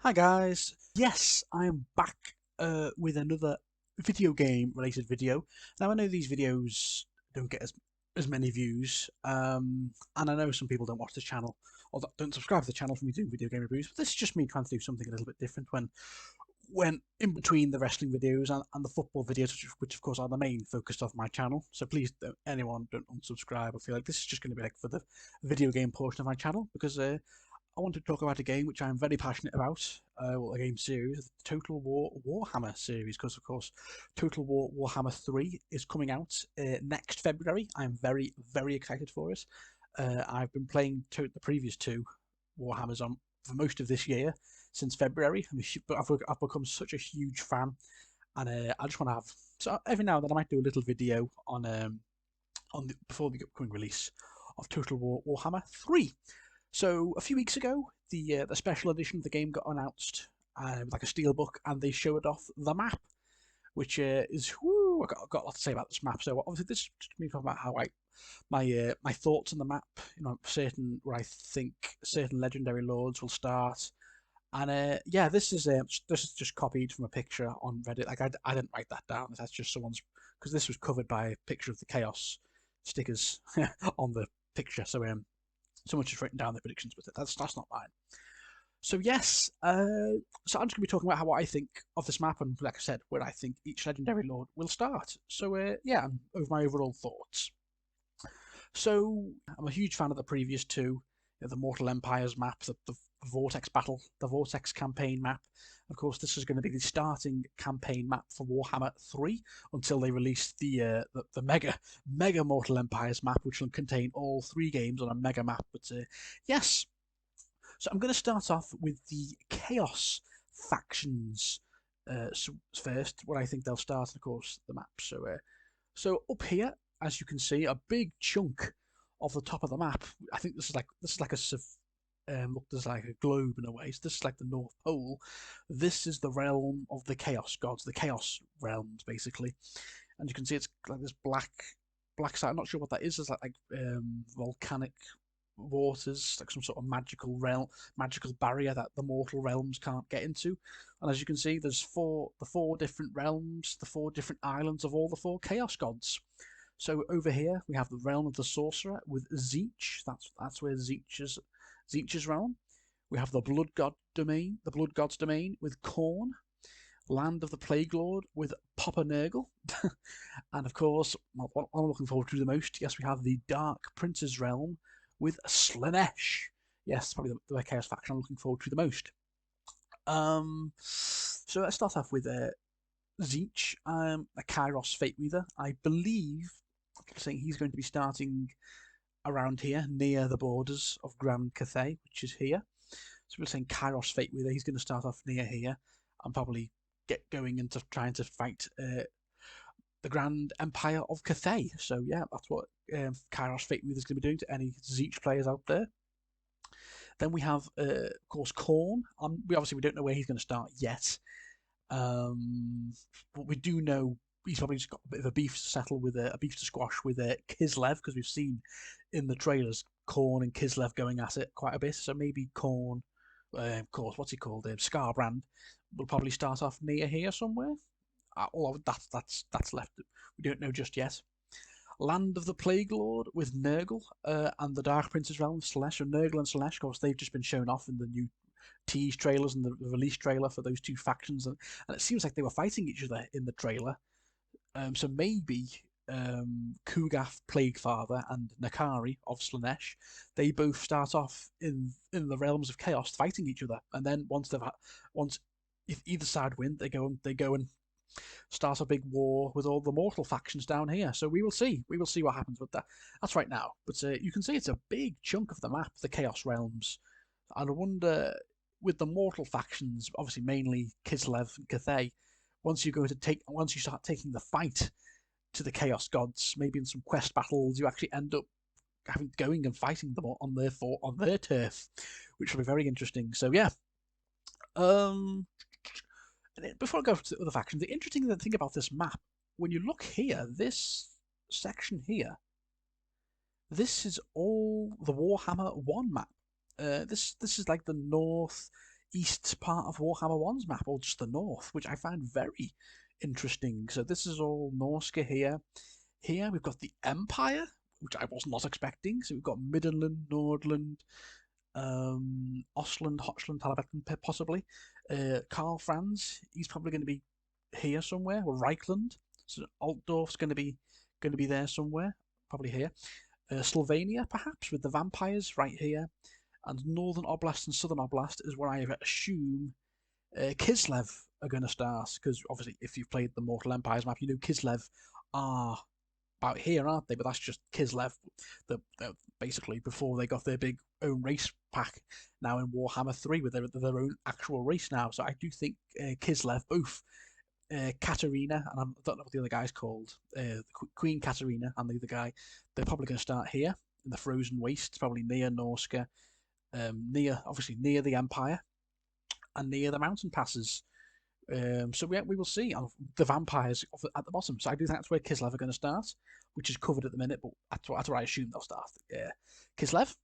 Hi guys, yes, I am back with another video game related video. Now I know these videos don't get as many views, and I know some people don't watch the channel or don't subscribe to the channel for me doing video game reviews, but this is just me trying to do something a little bit different when in between the wrestling videos and the football videos, which of course are the main focus of my channel. So please don't unsubscribe. I feel like this is just going to be like for the video game portion of my channel because I want to talk about a game which I'm very passionate about, well, a game series, the Total War Warhammer series, because of course Total War Warhammer 3 is coming out next February. I'm very, very excited for it. I've been playing the previous two Warhammers on for most of this year, since February, but I've become such a huge fan, and I just want to have, so every now and then I might do a little video before the upcoming release of Total War Warhammer 3. So a few weeks ago, the special edition of the game got announced, with like a steelbook, and they showed off the map, which is whoo. Got a lot to say about this map. So obviously, this is just me talking about how my thoughts on the map. You know, where I think certain legendary lords will start, and yeah, this is just copied from a picture on Reddit. Like I didn't write that down. That's just someone's, because this was covered by a picture of the Chaos stickers on the picture. So someone's just written down the predictions, but that's not mine. So yes, so I'm just going to be talking about how I think of this map, and like I said, where I think each legendary lord will start. So yeah, over my overall thoughts. So I'm a huge fan of the previous two, the Mortal Empires map, the Vortex battle, the Vortex campaign map. Of course, this is going to be the starting campaign map for Warhammer 3 until they release the mega Mortal Empires map, which will contain all three games on a mega map. But yes, so I'm going to start off with the Chaos factions first, where I think they'll start, and of course the map. So up here, as you can see, a big chunk of the top of the map. I think this is like look, there's like a globe in a way. So this is like the North Pole. This is the realm of the Chaos gods, the Chaos realms, basically. And you can see it's like this black side. I'm not sure what that is. It's like volcanic waters, like some sort of magical barrier that the mortal realms can't get into. And as you can see, there's the four different realms, the four different islands of all the four Chaos gods. So over here we have the realm of the sorcerer with Zeech. That's where Zeech's realm. We have the Blood God's domain with Khorne, land of the Plague Lord with Papa Nurgle, and of course, what I'm looking forward to the most, yes, we have the Dark Prince's realm with Slaanesh. Yes, probably the Chaos faction I'm looking forward to the most. So let's start off with Zeech, a Kairos Fate Weaver. I believe saying he's going to be starting around here, near the borders of Grand Cathay, which is here. So we're saying Kairos Fate Weaver. He's going to start off near here and probably get going into trying to fight the Grand Empire of Cathay. So yeah, that's what Kairos Fate Weaver is going to be doing to any Zeech players out there. Then we have, of course, Khorne. We don't know where he's going to start yet, but we do know he's probably just got a bit of a beef to settle with, a beef to squash with Kislev, because we've seen in the trailers Khorne and Kislev going at it quite a bit. So maybe Khorne, of course, what's he called? Scarbrand will probably start off near here somewhere. Although that's left. We don't know just yet. Land of the Plague Lord with Nurgle, and the Dark Prince's realm of Slaanesh. And Nurgle and Slaanesh, of course, they've just been shown off in the new tease trailers and the release trailer for those two factions, and it seems like they were fighting each other in the trailer. So maybe Kugath Plaguefather and Nakari of Slaanesh, they both start off in the realms of chaos fighting each other, and then once if either side win, they go and start a big war with all the mortal factions down here. So we will see what happens with that. That's right now, but you can see it's a big chunk of the map, the Chaos realms. And I wonder, with the mortal factions, obviously mainly Kislev and Cathay, once you start taking the fight to the Chaos gods, maybe in some quest battles, you actually end up going and fighting them on their turf, which will be very interesting. So yeah. Before I go to the other factions, the interesting thing about this map, when you look here, this section here, this is all the Warhammer 1 map. This is like the north east part of Warhammer 1's map, or just the north, which I find very interesting. So this is all Norska here. Here we've got the Empire, which I was not expecting. So we've got Middenland, Nordland, Ostland, Hochland, Talabeckan, possibly. Karl Franz, he's probably going to be here somewhere, or Reichland. So Altdorf's going to be there somewhere, probably here. Slovenia, perhaps, with the vampires right here. And Northern Oblast and Southern Oblast is where I assume Kislev are going to start, because obviously if you've played the Mortal Empires map, you know Kislev are about here, aren't they? But that's just Kislev, basically before they got their big own race pack now in Warhammer 3 with their own actual race now. So I do think Kislev, both Katarina, and I don't know what the other guy's called, Queen Katarina and the other guy, they're probably going to start here in the Frozen Wastes, probably near Norska, obviously near the Empire, and near the mountain passes. So we will see the vampires at the bottom. So I do think that's where Kislev are going to start, which is covered at the minute, but that's where I assume they'll start. Kislev.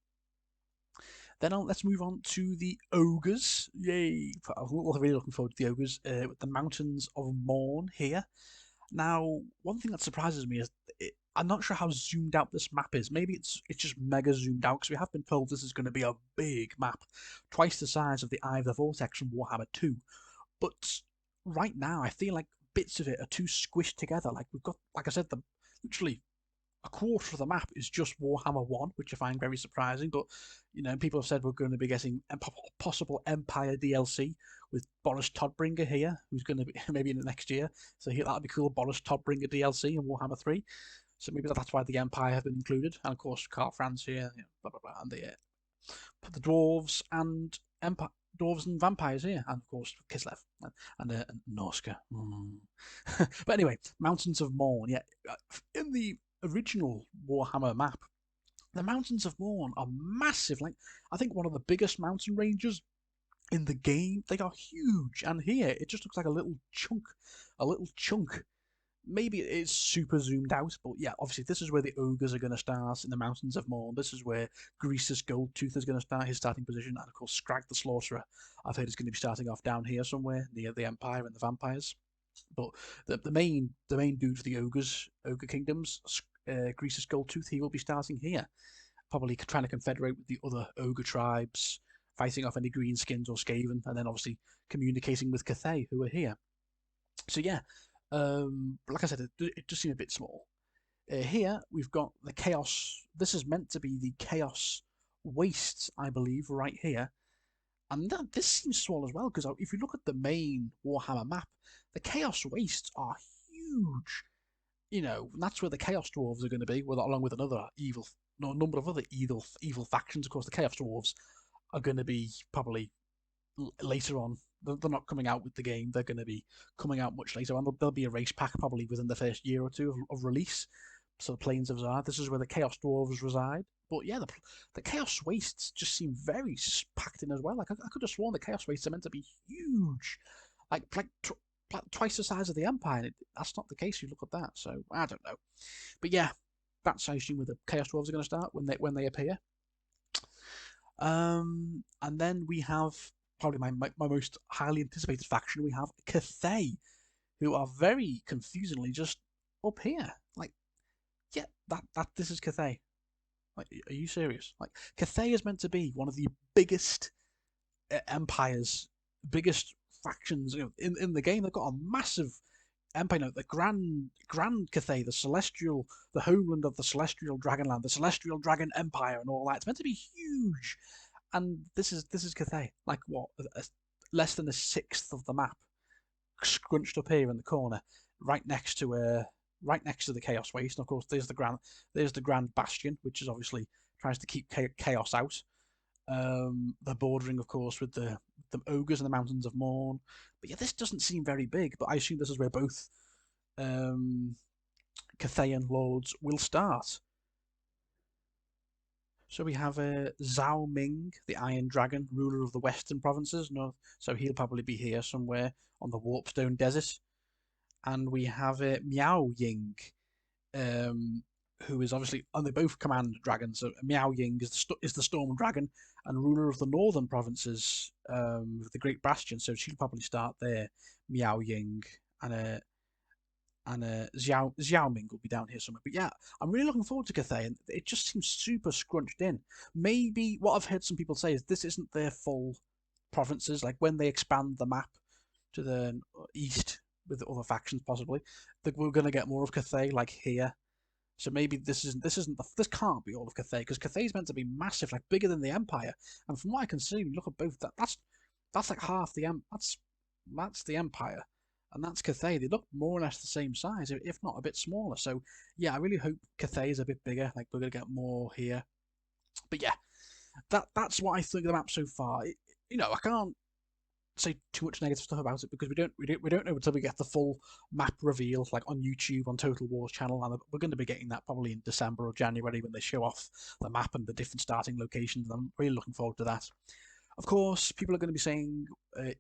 Then let's move on to the Ogres. Yay! I'm really looking forward to the Ogres with the Mountains of Morn here. Now, one thing that surprises me is I'm not sure how zoomed out this map is. Maybe it's just mega zoomed out, because we have been told this is going to be a big map, twice the size of the Eye of the Vortex from Warhammer 2. But right now, I feel like bits of it are too squished together. Like we've got, like I said, literally a quarter of the map is just Warhammer 1, which I find very surprising. But people have said we're going to be getting possible Empire DLC with Boris Todbringer here, who's going to be maybe in the next year. So that'll be cool. Boris Todbringer DLC in Warhammer 3. So maybe that's why the Empire have been included, and of course Karl Franz here, blah blah blah, and the dwarves and dwarves and vampires here, and of course Kislev and Norska. But anyway, Mountains of Morn. Yeah, in the original Warhammer map, the Mountains of Morn are massive. Like, I think one of the biggest mountain ranges in the game. They are huge, and here it just looks like a little chunk. Maybe it is super zoomed out, but yeah, obviously this is where the Ogres are going to start, in the Mountains of Morn. This is where Greasus Goldtooth is going to start his starting position, and of course Scrag the Slaughterer, I've heard, is going to be starting off down here somewhere near the Empire and the Vampires. But the main dude for the Ogre Kingdoms, Greasus Goldtooth, he will be starting here, probably trying to confederate with the other Ogre tribes, fighting off any Greenskins or Skaven, and then obviously communicating with Cathay, who are here. So yeah, like I said, it just seemed a bit small. Here we've got the Chaos. This is meant to be the Chaos Wastes, I believe, right here. And this seems small as well, because if you look at the main Warhammer map, the Chaos Wastes are huge. And that's where the Chaos Dwarves are going to be, along with a number of other evil factions. Of course, the Chaos Dwarves are going to be probably later on. They're not coming out with the game. They're going to be coming out much later on. There'll be a race pack probably within the first year or two of release. So the Plains of Zard, this is where the Chaos Dwarves reside. But yeah, the Chaos Wastes just seem very packed in as well. Like I could have sworn the Chaos Wastes are meant to be huge, like twice the size of the Empire. That's not the case. You look at that. So I don't know. But yeah, that's, I assume, where the Chaos Dwarves are going to start when they appear. And then we have probably my most highly anticipated faction. We have Cathay, who are very confusingly just up here. Like, yeah, that this is Cathay. Like, are you serious? Like, Cathay is meant to be one of the biggest empires, biggest factions in the game. They've got a massive empire. The Grand Cathay, the homeland of the Celestial Dragonland, the Celestial Dragon Empire, and all that. It's meant to be huge. And this is Cathay, like what, less than a sixth of the map, scrunched up here in the corner, right next to the Chaos Waste. And of course, there's the Grand Bastion, which is obviously tries to keep chaos out. They're bordering, of course, with the Ogres and the Mountains of Morn. But yeah, this doesn't seem very big. But I assume this is where both Cathayan lords will start. So we have Zhao Ming, the Iron Dragon, ruler of the Western provinces. So he'll probably be here somewhere on the Warpstone Desert. And we have Miao Ying, who is obviously, and they both command dragons. So Miao Ying is the Storm Dragon and ruler of the northern provinces, the Great Bastion. So she'll probably start there. Miao Ying and Xiao Ming will be down here somewhere. But yeah, I'm really looking forward to Cathay, and it just seems super scrunched in. Maybe what I've heard some people say is this isn't their full provinces. Like when they expand the map to the east with the other factions, possibly, that we're going to get more of Cathay, like here. So maybe this can't be all of Cathay, because Cathay's meant to be massive, like bigger than the Empire. And from what I can see, look at both. That's like half the that's the Empire, and that's Cathay. They look more or less the same size, if not a bit smaller. So yeah, I really hope Cathay is a bit bigger. Like we're gonna get more here. But yeah, that's what I think of the map so far. I can't say too much negative stuff about it because we don't know until we get the full map reveal, like on YouTube on Total War's channel, and we're going to be getting that probably in December or January when they show off the map and the different starting locations. I'm really looking forward to that. Of course, people are going to be saying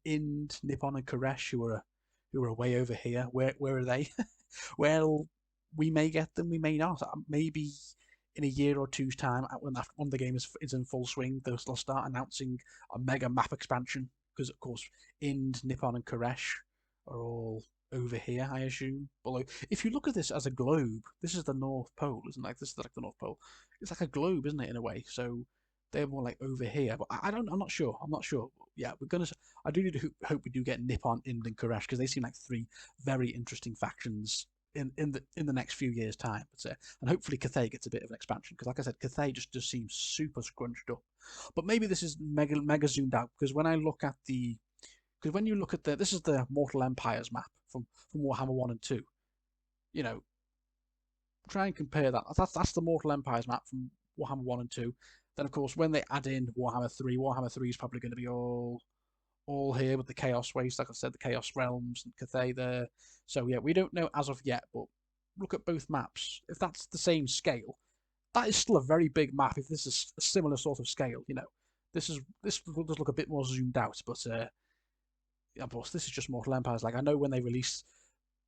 Ind, Nippon, and Koresh, who are way over here. Where are they? Well, we may get them, we may not. Maybe in a year or two's time, when the game is in full swing, they'll start announcing a mega map expansion. Because of course, Ind, Nippon, and Koresh are all over here, I assume. Although, if you look at this as a globe, this is the North Pole, isn't it? Like this is like the North Pole. It's like a globe, isn't it, in a way? So they're more like over here. But I don't. I'm not sure. I'm not sure. Yeah, we're gonna. I do need to hope we do get Nippon, Ind, and Koresh because they seem like three very interesting factions in the next few years' time. And hopefully Cathay gets a bit of an expansion because, like I said, Cathay just seems super scrunched up. But maybe this is mega zoomed out because when you look at this is the Mortal Empires map from Warhammer 1 and 2. You know, try and compare that. That's the Mortal Empires map from Warhammer 1 and 2. Then of course when they add in Warhammer 3 is probably going to be all here with the Chaos Waste, like I said, the Chaos Realms and Cathay there. So yeah, we don't know as of yet, but look at both maps. If that's the same scale, that is still a very big map. If this is a similar sort of scale, this does look a bit more zoomed out. But of course, this is just Mortal Empires. Like I know when they released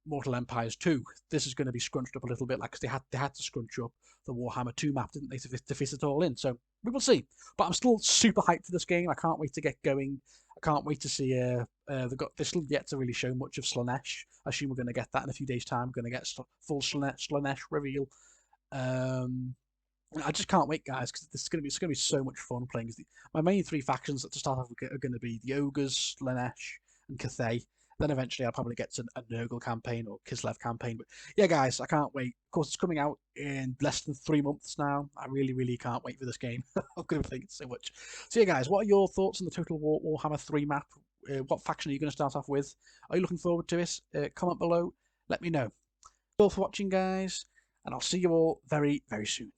Mortal Empires 2, this is going to be scrunched up a little bit, like because they had to scrunch up the Warhammer 2 map, didn't they, to fit it all in. So we will see. But I'm still super hyped for this game. I can't wait to get going. I can't wait to see. They're still yet to really show much of Slaanesh. I assume we're going to get that in a few days' time. We're going to get full Slaanesh reveal. I just can't wait, guys, because it's going to be so much fun playing. My main three factions to start off with are going to be the Ogres, Slaanesh, and Cathay. Then eventually I'll probably get to a Nurgle campaign or Kislev campaign. But yeah, guys, I can't wait. Of course, it's coming out in less than 3 months now. I really, really can't wait for this game. I'm going to be thinking so much. So yeah, guys, what are your thoughts on the Total War Warhammer 3 map? What faction are you going to start off with? Are you looking forward to it? Comment below. Let me know. Thank you all for watching, guys, and I'll see you all very, very soon.